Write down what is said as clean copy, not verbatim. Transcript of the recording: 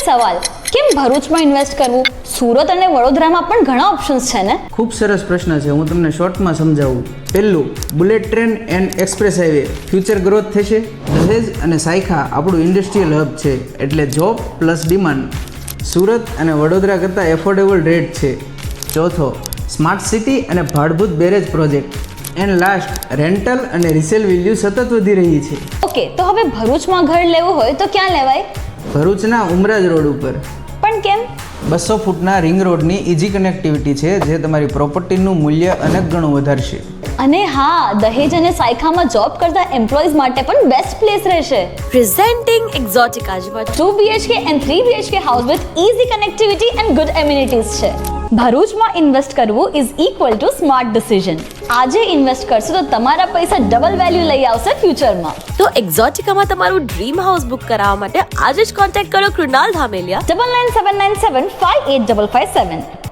સવાલ, કેમ ભરૂચમાં ઇન્વેસ્ટ કરવું? સુરત અને વડોદરામાં પણ ઘણા ઓપ્શન્સ છે ને. ખૂબ સરસ પ્રશ્ન છે, હું તમને શોર્ટમાં સમજાવું. પહેલું, bullet train and express highway, future growth થશે. દહેજ અને સાયખા આપણું ઇન્ડસ્ટ્રીયલ હબ છે, એટલે જોબ પ્લસ ડિમાન્ડ. સુરત અને વડોદરા કરતાં એફોર્ડેબલ રેટ છે. ચોથો, સ્માર્ટ સિટી અને Bhadbhut barrage project. And last, rental અને રિસેલ વેલ્યુ સતત વધી રહી છે. ઓકે, તો હવે ભરૂચમાં ઘર લેવું હોય તો ક્યાં લેવાય? ભરૂચના ઉમરાજ રોડ ઉપર પણ કેમ? 200 ફૂટના રિંગ રોડની ઇઝી કનેક્ટિવિટી છે, જે તમારી પ્રોપર્ટીનું મૂલ્ય અનેક ગણું વધારશે. અને હા, દહેજ અને સાયખામાં જોબ કરતા એમ્પ્લોઈઝ માટે પણ બેસ્ટ પ્લેસ રહેશે. Presenting Exotica Ajwa 2 BHK and 3 BHK house with easy connectivity and good amenities છે. ભરૂચમાં ઇન્વેસ્ટ કરવું is equal to smart decision. આજે ઇન્વેસ્ટ કરશો તો તમારા પૈસા ડબલ વેલ્યુ લઈ આવશે ફ્યુચરમાં. તો એક્ઝોટિકામાં તમારું ડ્રીમ હાઉસ બુક કરાવવા માટે આજે જ કોન્ટેક્ટ કરો કૃણાલ ધામેલિયા 9979758557.